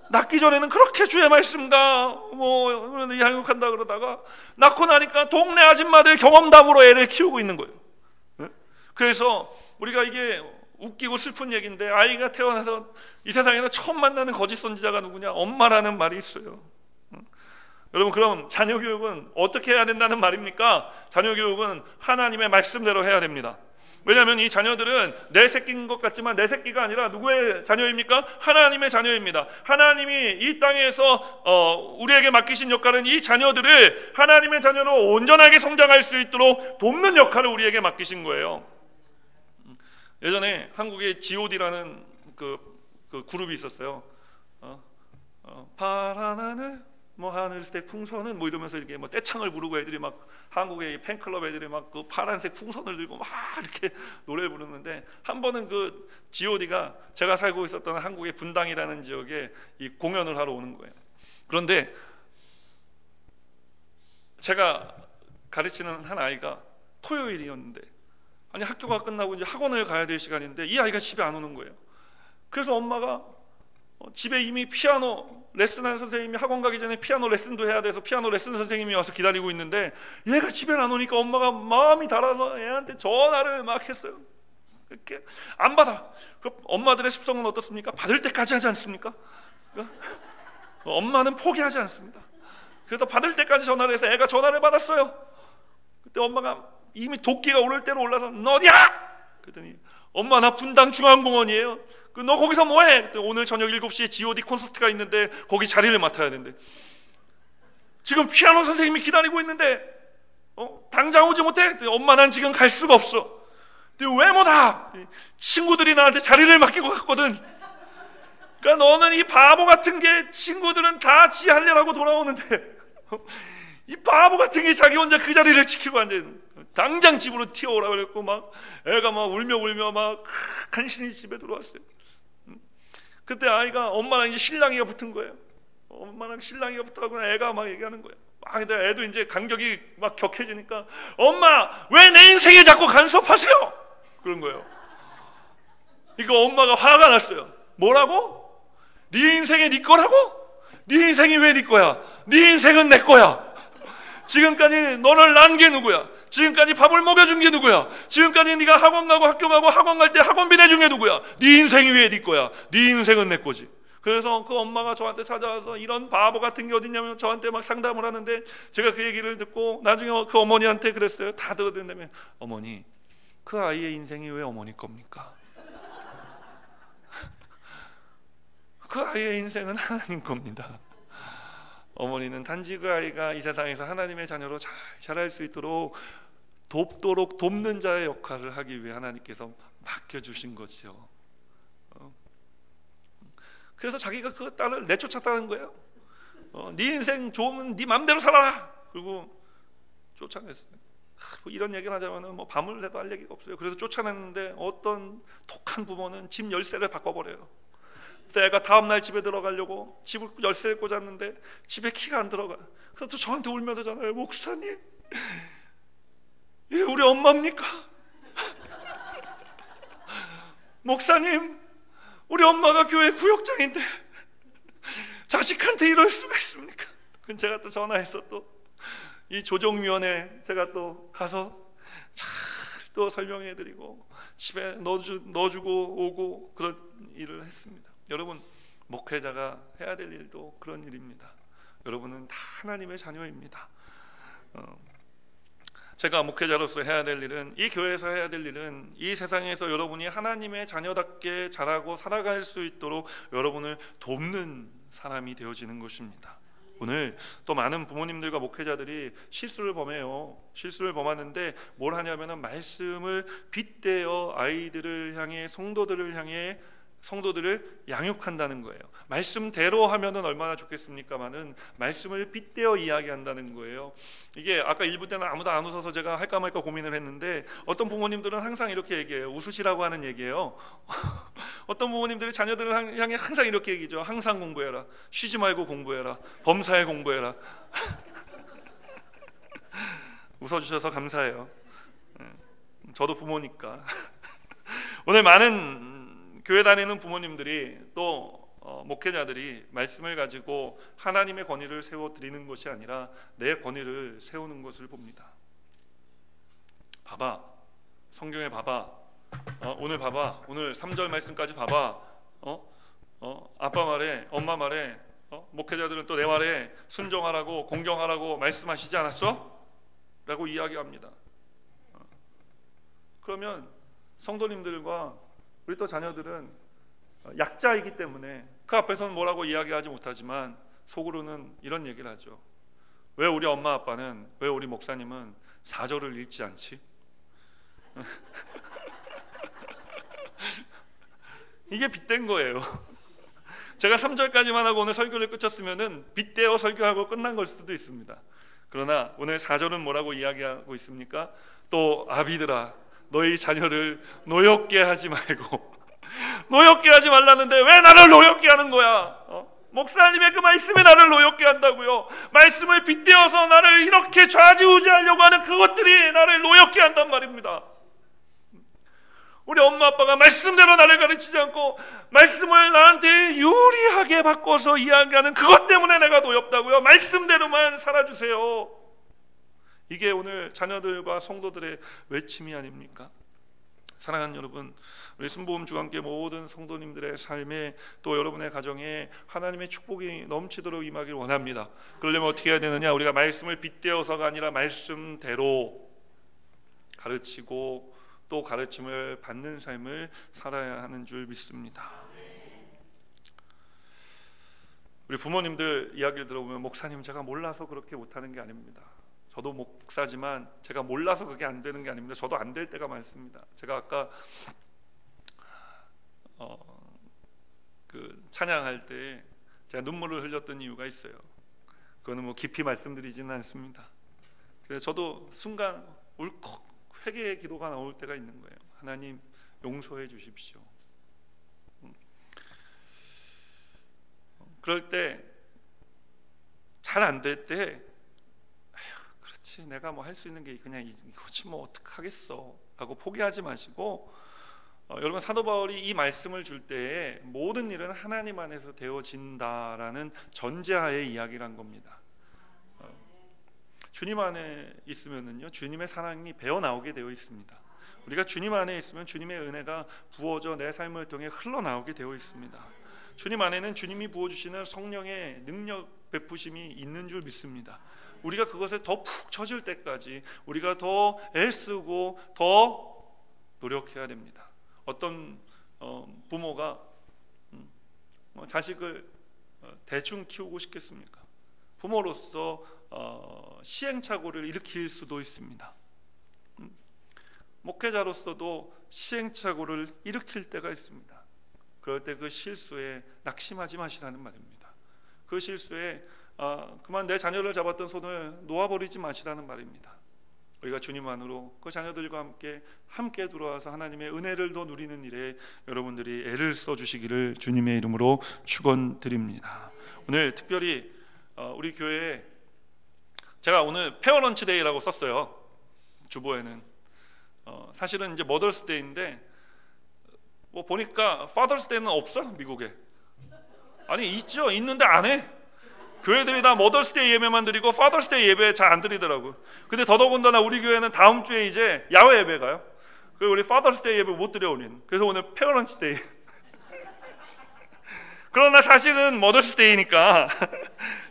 Speaker 1: 낳기 전에는 그렇게 주의 말씀과 뭐 양육한다 그러다가 낳고 나니까 동네 아줌마들 경험담으로 애를 키우고 있는 거예요. 그래서 우리가 이게 웃기고 슬픈 얘기인데, 아이가 태어나서 이 세상에서 처음 만나는 거짓 선지자가 누구냐? 엄마라는 말이 있어요. 여러분, 그럼 자녀 교육은 어떻게 해야 된다는 말입니까? 자녀 교육은 하나님의 말씀대로 해야 됩니다. 왜냐하면 이 자녀들은 내 새끼인 것 같지만 내 새끼가 아니라 누구의 자녀입니까? 하나님의 자녀입니다. 하나님이 이 땅에서 우리에게 맡기신 역할은 이 자녀들을 하나님의 자녀로 온전하게 성장할 수 있도록 돕는 역할을 우리에게 맡기신 거예요. 예전에 한국에 G.O.D라는 그 그룹이 있었어요. 파란 하늘 뭐 하늘색 풍선은 뭐 이러면서 이렇게 뭐 떼창을 부르고 애들이 막, 한국의 팬클럽 애들이 막 그 파란색 풍선을 들고 막 이렇게 노래를 부르는데, 한 번은 그 G.O.D가 제가 살고 있었던 한국의 분당이라는 지역에 이 공연을 하러 오는 거예요. 그런데 제가 가르치는 한 아이가 토요일이었는데, 아니 학교가 끝나고 이제 학원을 가야 될 시간인데 이 아이가 집에 안 오는 거예요. 그래서 엄마가 집에 이미 피아노 레슨하는 선생님이 학원 가기 전에 피아노 레슨도 해야 돼서 피아노 레슨 선생님이 와서 기다리고 있는데 얘가 집에 안 오니까 엄마가 마음이 달아서 애한테 전화를 막 했어요. 이렇게 안 받아. 엄마들의 습성은 어떻습니까? 받을 때까지 하지 않습니까? 엄마는 포기하지 않습니다. 그래서 받을 때까지 전화를 해서 애가 전화를 받았어요. 그때 엄마가 이미 도끼가 오를 대로 올라서 너 어디야? 그랬더니 엄마, 나 분당 중앙공원이에요. 너 거기서 뭐해? 오늘 저녁 7시에 G.O.D 콘서트가 있는데 거기 자리를 맡아야 된대. 지금 피아노 선생님이 기다리고 있는데 당장 오지 못해? 엄마, 난 지금 갈 수가 없어. 왜 못 와? 친구들이 나한테 자리를 맡기고 갔거든. 그러니까 너는 이 바보 같은 게, 친구들은 다 지 할 일하고 돌아오는데 이 바보 같은 게 자기 혼자 그 자리를 지키고 앉아있는. 당장 집으로 튀어오라 그랬고 막 애가 막 울며 막 간신히 집에 들어왔어요. 그때 아이가 엄마랑 이제 신랑이가 붙은 거예요. 엄마랑 신랑이가 붙어가고 애가 막 얘기하는 거예요. 근데 애도 이제 간격이 막 격해지니까 엄마, 왜 내 인생에 자꾸 간섭하세요? 그런 거예요. 이거 엄마가 화가 났어요. 뭐라고? 네 인생이 네 거라고? 네 인생이 왜 네 거야? 네 인생은 내 거야. 지금까지 너를 낳은 게 누구야? 지금까지 밥을 먹여준 게 누구야? 지금까지 네가 학원 가고 학교 가고 학원 갈 때 학원비 내준 게 누구야? 네 인생이 왜 네 거야? 네 인생은 내 거지. 그래서 그 엄마가 저한테 찾아와서 이런 바보 같은 게 어딨냐면 저한테 막 상담을 하는데, 제가 그 얘기를 듣고 나중에 그 어머니한테 그랬어요. 다 들어듣는다면, 어머니, 그 아이의 인생이 왜 어머니 겁니까? 그 아이의 인생은 하나님 겁니다. 어머니는 단지 그 아이가 이 세상에서 하나님의 자녀로 잘 자랄 수 있도록 돕도록 돕는 자의 역할을 하기 위해 하나님께서 맡겨주신 거죠. 그래서 자기가 그 딸을 내쫓았다는 거예요. 네 인생 좋으면 네 맘대로 살아라. 그리고 쫓아냈어요. 뭐 이런 얘기를 하자면 뭐 밤을 새도 할 얘기가 없어요. 그래서 쫓아냈는데 어떤 독한 부모는 집 열쇠를 바꿔버려요. 애가 다음날 집에 들어가려고 집을 열쇠를 꽂았는데 집에 키가 안 들어가. 그래서 또 저한테 울면서 잖아요. 목사님, 이게 우리 엄마입니까? 목사님, 우리 엄마가 교회 구역장인데 자식한테 이럴 수가 있습니까? 그럼 제가 또 전화해서 또 이 조정위원회 제가 또 가서 잘 또 설명해드리고 집에 넣어주고 오고 그런 일을 했어요. 있습니다. 여러분, 목회자가 해야 될 일도 그런 일입니다. 여러분은 다 하나님의 자녀입니다. 제가 목회자로서 해야 될 일은, 이 교회에서 해야 될 일은, 이 세상에서 여러분이 하나님의 자녀답게 자라고 살아갈 수 있도록 여러분을 돕는 사람이 되어지는 것입니다. 오늘 또 많은 부모님들과 목회자들이 실수를 범해요. 실수를 범하는데 뭘 하냐면은 말씀을 빗대어 아이들을 향해, 성도들을 양육한다는 거예요. 말씀대로 하면은 얼마나 좋겠습니까마는 말씀을 빗대어 이야기한다는 거예요. 이게 아까 1부 때는 아무도 안 웃어서 제가 할까 말까 고민을 했는데, 어떤 부모님들은 항상 이렇게 얘기해요. 웃으시라고 하는 얘기예요. 어떤 부모님들이 자녀들을 향해 항상 이렇게 얘기죠. 항상 공부해라, 쉬지 말고 공부해라, 범사에 공부해라. 웃어주셔서 감사해요. 저도 부모니까. 오늘 많은 교회 다니는 부모님들이 또 목회자들이 말씀을 가지고 하나님의 권위를 세워드리는 것이 아니라 내 권위를 세우는 것을 봅니다. 봐봐, 성경에 봐봐, 오늘 봐봐, 오늘 3절 말씀까지 봐봐, 아빠 말에, 엄마 말에, 목회자들은 또 내 말에 순종하라고, 공경하라고 말씀하시지 않았어? 라고 이야기합니다. 그러면 성도님들과 우리 또 자녀들은 약자이기 때문에 그 앞에서는 뭐라고 이야기하지 못하지만 속으로는 이런 얘기를 하죠. 왜 우리 엄마 아빠는, 왜 우리 목사님은 4절을 읽지 않지? 이게 빗댄 거예요. 제가 3절까지만 하고 오늘 설교를 끝쳤으면은 빗대어 설교하고 끝난 걸 수도 있습니다. 그러나 오늘 4절은 뭐라고 이야기하고 있습니까? 또 아비들아, 너희 자녀를 노엽게 하지 말고. 노엽게 하지 말라는데 왜 나를 노엽게 하는 거야? 목사님의 그 말씀이 나를 노엽게 한다고요. 말씀을 빗대어서 나를 이렇게 좌지우지하려고 하는 그것들이 나를 노엽게 한단 말입니다. 우리 엄마 아빠가 말씀대로 나를 가르치지 않고 말씀을 나한테 유리하게 바꿔서 이야기하는 그것 때문에 내가 노엽다고요. 말씀대로만 살아주세요. 이게 오늘 자녀들과 성도들의 외침이 아닙니까? 사랑하는 여러분, 우리 순복음 주간교회 모든 성도님들의 삶에, 또 여러분의 가정에 하나님의 축복이 넘치도록 임하길 원합니다. 그러려면 어떻게 해야 되느냐? 우리가 말씀을 빗대어서가 아니라 말씀대로 가르치고 또 가르침을 받는 삶을 살아야 하는 줄 믿습니다. 우리 부모님들 이야기를 들어보면, 목사님 제가 몰라서 그렇게 못하는 게 아닙니다. 저도 목사지만 제가 몰라서 그게 안 되는 게 아닙니다. 저도 안 될 때가 많습니다. 제가 아까 그 찬양할 때 제가 눈물을 흘렸던 이유가 있어요. 그거는 뭐 깊이 말씀드리지는 않습니다. 그래서 저도 순간 울컥 회개의 기도가 나올 때가 있는 거예요. 하나님 용서해 주십시오. 그럴 때 잘 안 될 때, 그렇지 내가 뭐 할 수 있는 게 그냥 이거지 뭐 어떡하겠어 라고 포기하지 마시고, 여러분 사도 바울이 이 말씀을 줄 때에 모든 일은 하나님 안에서 되어진다라는 전제하에 이야기를 한 겁니다. 주님 안에 있으면은요, 주님의 사랑이 배어 나오게 되어 있습니다. 우리가 주님 안에 있으면 주님의 은혜가 부어져 내 삶을 통해 흘러나오게 되어 있습니다. 주님 안에는 주님이 부어주시는 성령의 능력 베푸심이 있는 줄 믿습니다. 우리가 그것에 더 푹 젖을 때까지 우리가 더 애쓰고 더 노력해야 됩니다. 어떤 부모가 자식을 대충 키우고 싶겠습니까? 부모로서 시행착오를 일으킬 수도 있습니다. 목회자로서도 시행착오를 일으킬 때가 있습니다. 그럴 때 그 실수에 낙심하지 마시라는 말입니다. 그 실수에 그만 내 자녀를 잡았던 손을 놓아버리지 마시라는 말입니다. 우리가 주님 안으로 그 자녀들과 함께 들어와서 하나님의 은혜를 더 누리는 일에 여러분들이 애를 써주시기를 주님의 이름으로 축원드립니다. 오늘 특별히 우리 교회에 제가 오늘 페어런치 데이라고 썼어요. 주보에는 사실은 이제 머더스 데이인데 뭐 보니까 파더스 데이는 없어 미국에. 아니 있죠. 있는데 안 해. 교회들이 다 머더스데이 예배만 드리고 파더스데이 예배 잘 안 드리더라고요. 근데 더더군다나 우리 교회는 다음 주에 이제 야외 예배 가요. 그리고 우리 파더스데이 예배 못 드려 우리는. 그래서 오늘 페어런치 데이. 그러나 사실은 머더스데이니까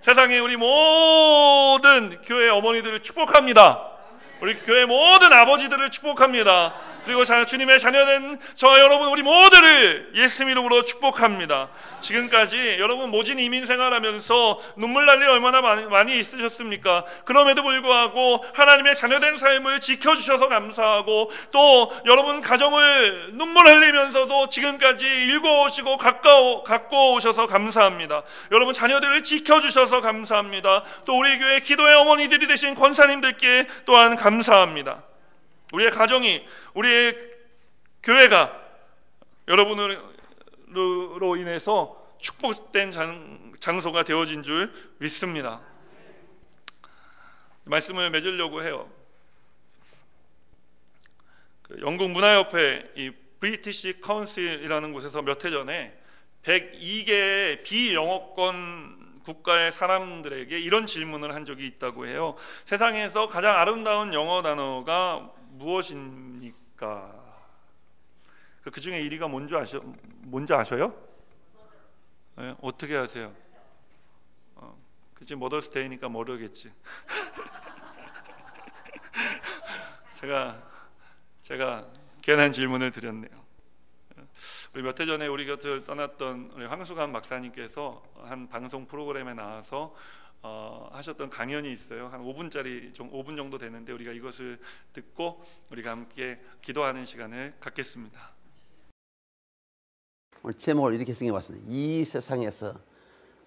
Speaker 1: 세상에 우리 모든 교회 어머니들을 축복합니다. 우리 교회 모든 아버지들을 축복합니다. 그리고 주님의 자녀된 저와 여러분 우리 모두를 예수 이름으로 축복합니다. 지금까지 여러분 모진 이민 생활하면서 눈물 날 일 얼마나 많이 있으셨습니까? 그럼에도 불구하고 하나님의 자녀된 삶을 지켜주셔서 감사하고 또 여러분 가정을 눈물 흘리면서도 지금까지 일궈오시고 갖고 오셔서 감사합니다. 여러분 자녀들을 지켜주셔서 감사합니다. 또 우리 교회 기도의 어머니들이 되신 권사님들께 또한 감사합니다. 우리의 가정이, 우리의 교회가 여러분으로 인해서 축복된 장소가 되어진 줄 믿습니다. 말씀을 맺으려고 해요. 영국 문화협회 이 브리티시 카운슬이라는 곳에서 몇 해 전에 102개의 비영어권 국가의 사람들에게 이런 질문을 한 적이 있다고 해요. 세상에서 가장 아름다운 영어 단어가 무엇입니까? 그 중에 1위가 뭔지 아셔요? 네? 어떻게 아세요? 그치, 머더스데이니까 모르겠지. 제가 괜한 질문을 드렸네요. 우리 몇 해 전에 우리 곁을 떠났던 우리 황수관 박사님께서 한 방송 프로그램에 나와서 하셨던 강연이 있어요. 한 5분 정도 되는데 우리가 이것을 듣고 우리가 함께 기도하는 시간을 갖겠습니다.
Speaker 2: 오늘 제목을 이렇게 정해봤습니다. 이 세상에서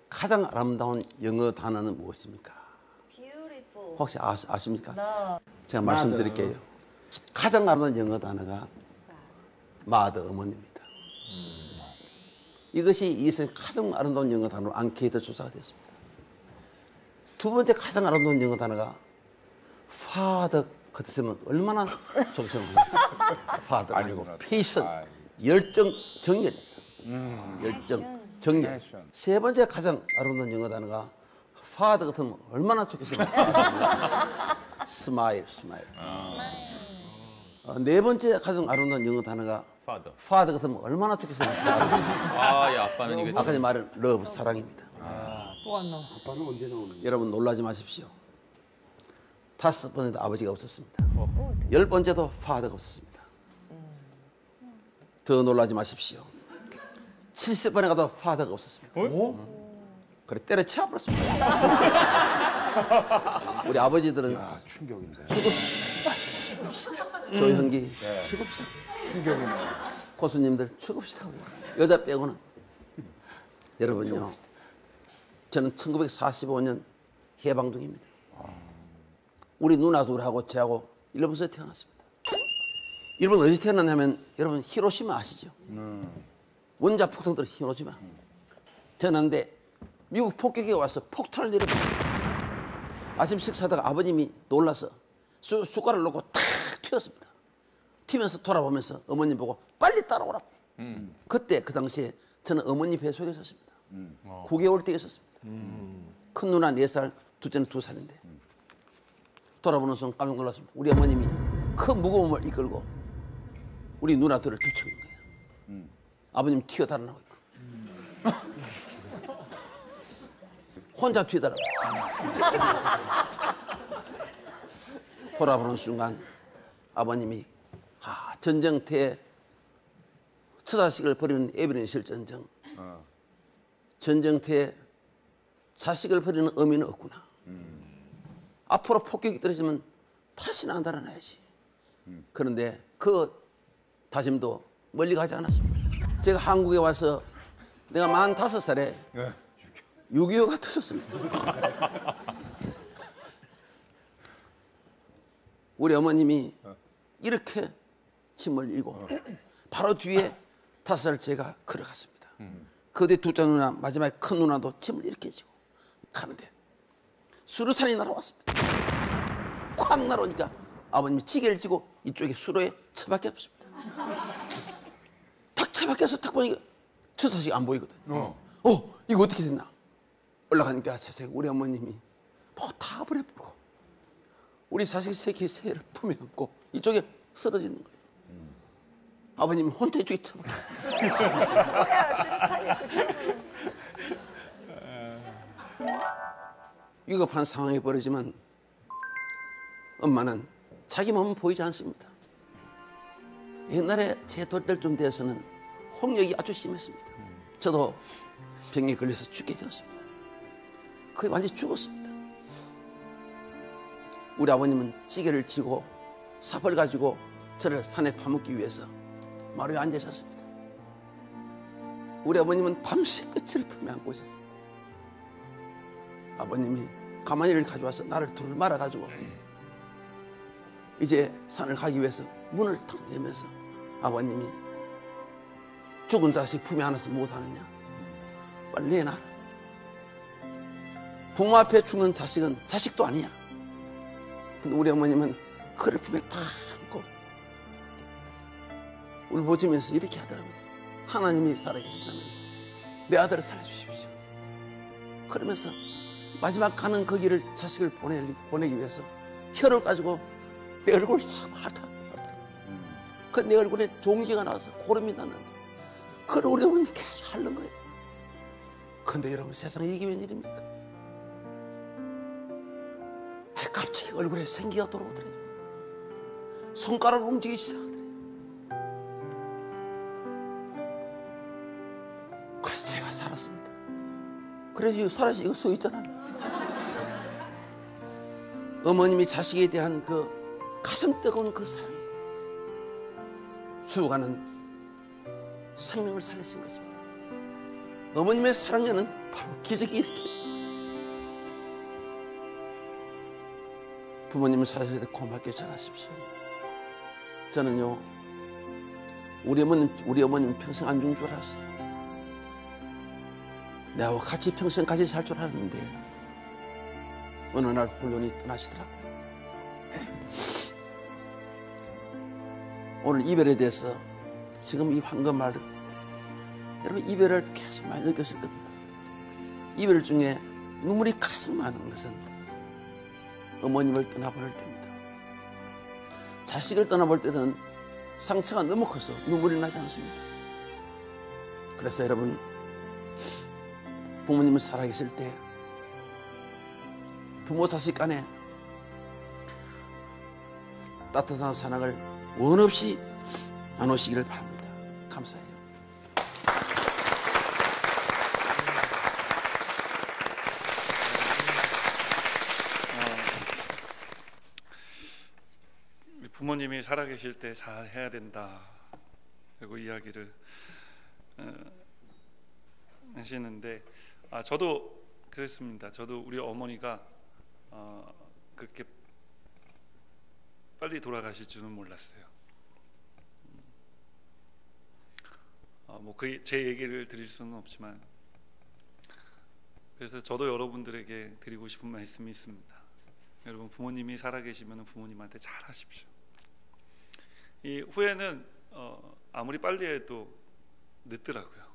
Speaker 2: 가장 아름다운 영어 단어는 무엇입니까?
Speaker 3: Beautiful.
Speaker 2: 혹시 아십니까?
Speaker 3: No.
Speaker 2: 제가 말씀드릴게요. 가장 아름다운 영어 단어가 마더, 어머니입니다. 이것이 이 세상 가장 아름다운 영어 단어로 앙케이트 조사가 됐습니다. 두 번째 가장 아름다운 영어 단어가 father 같으면 얼마나 좋겠습니까? father 아니고 patient, 열정, 정열입니다. 열정, 정열. 세 번째 가장 아름다운 영어 단어가 father 같으면 얼마나 좋겠습니까? smile. 네 번째 가장 아름다운 영어 단어가 father 같으면 얼마나 좋겠습니까?
Speaker 4: 야, 아빠는 이거
Speaker 2: 아까 말한 love, 사랑입니다.
Speaker 3: 또 안 나와.
Speaker 2: 아빠는 언제 나오는 여러분 놀라지 마십시오. 5번에도 아버지가 없었습니다. 10번째도 father가 없었습니다. 더 놀라지 마십시오. 70번에 가도 father가 없었습니다. 그래 때려치워버렸습니다. 우리 아버지들은
Speaker 5: 충격인데.
Speaker 2: 죽읍시다. 조형기 죽읍시다.
Speaker 5: 충격이네.
Speaker 2: 고수님들 죽읍시다. 여자 빼고는. 여러분요, 저는 1945년 해방둥입니다. 우리 누나 둘하고 저하고 일본에서 태어났습니다. 일본 어디서 태어났냐면 여러분 히로시마 아시죠? 원자 폭탄들 히로시마. 태어났는데 미국 폭격이 와서 폭탄을 내려버려. 아침 식사하다가 아버님이 놀라서 숟가락을 놓고 탁 튀었습니다. 튀면서 돌아보면서 어머님 보고 빨리 따라오라고. 그때 그 당시에 저는 어머니 배 속에 있었습니다. 9개월 때 있었습니다. 큰 누나 4살, 둘째는 2살인데 돌아보는 순간 깜짝 놀랐습니다. 우리 어머님이 큰 무거움을 이끌고 우리 누나들을 들쳐온 거예요. 아버님 튀어 달아나고 있고 혼자 튀어 달아나고 돌아보는 순간 아버님이 전쟁터에 처자식을 버리는 에베린 실전쟁, 전쟁터에 자식을 버리는 의미는 없구나. 앞으로 폭격이 떨어지면 다시는 안 달아나야지. 그런데 그 다짐도 멀리 가지 않았습니다. 제가 한국에 와서 내가 45살에 6.25가 터졌습니다. 우리 어머님이 이렇게 짐을 이고 바로 뒤에 5살 제가 걸어갔습니다. 그 뒤에 둘째 누나, 마지막에 큰 누나도 짐을 이렇게 지고 가는데 수류탄이 날아왔습니다. 콱 날아오니까 아버님이 지게를 지고 이쪽에 수로에 처박혀 없습니다. 탁 처박혀서 탁 보니까 처자식이 안 보이거든. 이거 어떻게 됐나? 올라가니까 세상에 우리 어머님이 뭐 다 버려버리고 우리 자식 새끼 새를 품에 안고 이쪽에 쓰러지는 거예요. 아버님은 혼자 이쪽에 처박혀.
Speaker 3: 뭐야, 수류탄이 그쪽으로.
Speaker 2: 위급한 상황이 벌어지면 엄마는 자기 몸은 보이지 않습니다. 옛날에 제 돌때쯤 되어서는 홍역이 아주 심했습니다. 저도 병에 걸려서 죽게 되었습니다. 거의 완전히 죽었습니다. 우리 아버님은 찌개를 쥐고 삽을 가지고 저를 산에 파묻기 위해서 마루에 앉아 있었습니다. 우리 아버님은 밤새 끝을 품에 안고 있었습니다. 아버님이 가마니를 가져와서 나를 둘을 말아가지고 이제 산을 가기 위해서 문을 탁 내면서 아버님이 죽은 자식 품에 안아서 못하느냐, 빨리 내놔라. 부모 앞에 죽는 자식은 자식도 아니야. 근데 우리 어머님은 그를 품에 탁 안고 울부짖으면서 이렇게 하더랍니다. 하나님이 살아계시다면 내 아들을 살려주십시오. 그러면서 마지막 가는 그 길을 자식을 보내기 위해서 혀를 가지고 내 얼굴을 참 핥아. 그 내 얼굴에 종기가 나와서 고름이 났는데 그걸 우리 어머님이 계속 핥는 거예요. 근데 여러분, 세상에 이게 웬일입니까? 제 갑자기 얼굴에 생기가 돌아오더래요. 손가락을 움직이기 시작하더래요. 그래서 제가 살았습니다. 그래서 살아서 이거 써 있잖아요. 어머님이 자식에 대한 그 가슴 뜨거운 그 사랑, 죽어가는 생명을 살리신 것입니다. 어머님의 사랑에는 바로 기적이 일으켜요. 부모님을 살아주실 때 고맙게 전하십시오. 저는요, 우리 어머님 평생 안 죽은 줄 알았어요. 내가 같이 평생 같이 살 줄 알았는데 어느 날 홀연히 떠나시더라고요. 오늘 이별에 대해서 지금 이 황금말, 여러분 이별을 계속 많이 느꼈을 겁니다. 이별 중에 눈물이 가장 많은 것은 어머님을 떠나보낼 때입니다. 자식을 떠나볼 때는 상처가 너무 커서 눈물이 나지 않습니다. 그래서 여러분, 부모님을 살아계실 때 부모 자식 간에 따뜻한 사랑을 원 없이 나누시기를 바랍니다. 감사해요.
Speaker 1: 부모님이 살아계실 때 잘 해야 된다, 그리고 이야기를 하시는데, 저도 그랬습니다. 저도 우리 어머니가 그렇게 빨리 돌아가실 줄은 몰랐어요. 제 얘기를 드릴 수는 없지만, 그래서 저도 여러분들에게 드리고 싶은 말씀이 있습니다. 여러분, 부모님이 살아계시면 부모님한테 잘하십시오. 이 후회는 아무리 빨리 해도 늦더라고요.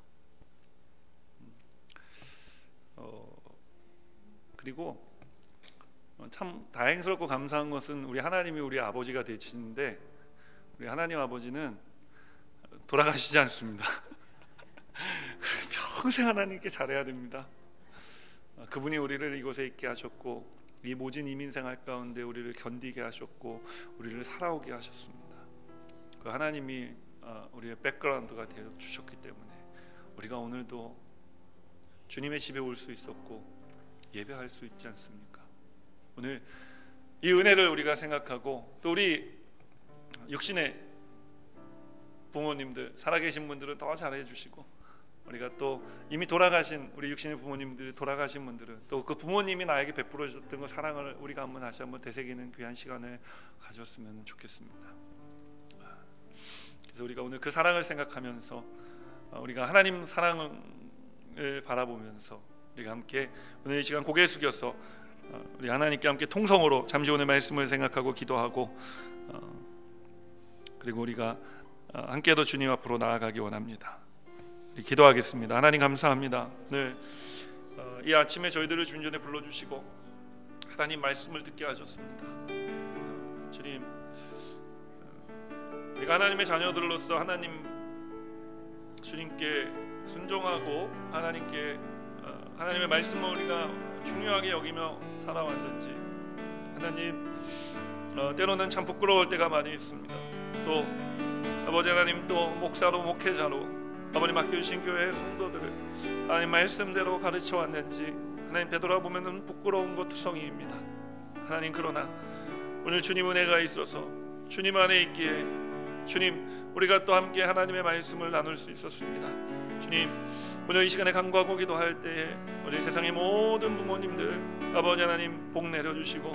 Speaker 1: 그리고 참 다행스럽고 감사한 것은 우리 하나님이 우리 아버지가 되시는데, 우리 하나님 아버지는 돌아가시지 않습니다. 평생 하나님께 잘해야 됩니다. 그분이 우리를 이곳에 있게 하셨고, 이 모진 이민 생활 가운데 우리를 견디게 하셨고, 우리를 살아오게 하셨습니다. 그 하나님이 우리의 백그라운드가 되어 주셨기 때문에 우리가 오늘도 주님의 집에 올 수 있었고 예배할 수 있지 않습니까? 오늘 이 은혜를 우리가 생각하고, 또 우리 육신의 부모님들, 살아계신 분들은 더 잘해 주시고, 우리가 또 이미 돌아가신 우리 육신의 부모님들, 돌아가신 분들은 또 그 부모님이 나에게 베풀어 주셨던 그 사랑을 우리가 한번 다시 한번 되새기는 귀한 시간을 가졌으면 좋겠습니다. 그래서 우리가 오늘 그 사랑을 생각하면서, 우리가 하나님 사랑을 바라보면서 우리가 함께 오늘 이 시간 고개 숙여서 우리 하나님께 함께 통성으로 잠시 오늘 말씀을 생각하고 기도하고, 그리고 우리가 함께도 주님 앞으로 나아가기 원합니다. 기도하겠습니다. 하나님 감사합니다. 늘 이 아침에 저희들을 주님 전에 불러주시고 하나님 말씀을 듣게 하셨습니다. 주님, 우리가 하나님의 자녀들로서 하나님 주님께 순종하고 하나님께 하나님의 말씀을 우리가 중요하게 여기며 살아왔는지 하나님 때로는 참 부끄러울 때가 많이 있습니다. 또 아버지 하나님 또 목사로 목회자로 아버님 맡겨주신 교회의 성도들을 하나님 말씀대로 가르쳐 왔는지 하나님 되돌아보면 부끄러운 것 투성이입니다. 하나님 그러나 오늘 주님 은혜가 있어서 주님 안에 있기에 주님 우리가 또 함께 하나님의 말씀을 나눌 수 있었습니다. 주님 오늘 이 시간에 간구하고 기도할 때에 우리 세상의 모든 부모님들 아버지 하나님 복 내려주시고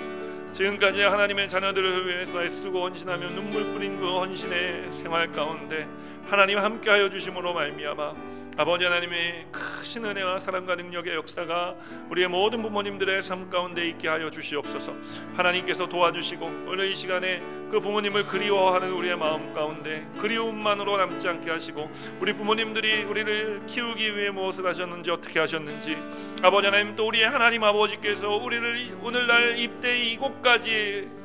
Speaker 1: 지금까지 하나님의 자녀들을 위해서 애쓰고 헌신하며 눈물 뿌린 그 헌신의 생활 가운데 하나님 함께하여 주심으로 말미암아 아버지 하나님의 크신 은혜와 사랑과 능력의 역사가 우리의 모든 부모님들의 삶 가운데 있게 하여 주시옵소서. 하나님께서 도와주시고 오늘 이 시간에 그 부모님을 그리워하는 우리의 마음 가운데 그리움만으로 남지 않게 하시고 우리 부모님들이 우리를 키우기 위해 무엇을 하셨는지 어떻게 하셨는지 아버지 하나님 또 우리의 하나님 아버지께서 우리를 오늘날 입대 이곳까지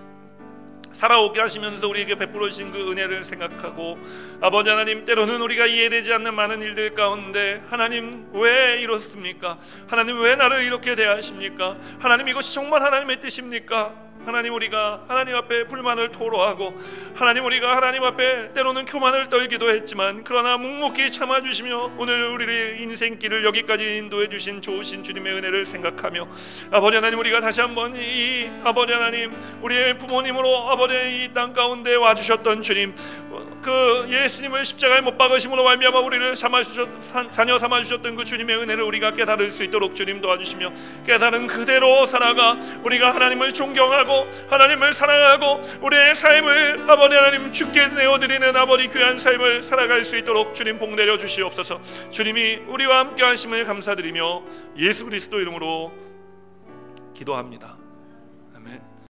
Speaker 1: 살아오게 하시면서 우리에게 베풀어 주신 그 은혜를 생각하고 아버지 하나님 때로는 우리가 이해되지 않는 많은 일들 가운데 하나님 왜 이렇습니까? 하나님 왜 나를 이렇게 대하십니까? 하나님 이것이 정말 하나님의 뜻입니까? 하나님 우리가 하나님 앞에 불만을 토로하고 하나님 우리가 하나님 앞에 때로는 교만을 떨기도 했지만 그러나 묵묵히 참아주시며 오늘 우리의 인생길을 여기까지 인도해 주신 좋으신 주님의 은혜를 생각하며 아버지 하나님 우리가 다시 한번 이 아버지 하나님 우리의 부모님으로 아버지 이 땅 가운데 와주셨던 주님 그 예수님을 십자가에 못 박으심으로 말미암아 우리를 자녀 삼아주셨던 그 주님의 은혜를 우리가 깨달을 수 있도록 주님 도와주시며 깨달은 그대로 살아가 우리가 하나님을 존경하고 하나님을 사랑하고 우리의 삶을 아버지 하나님 주께 내어드리는 아버지 귀한 삶을 살아갈 수 있도록 주님 복 내려 주시옵소서. 주님이 우리와 함께 하심을 감사드리며 예수 그리스도 이름으로 기도합니다. 아멘.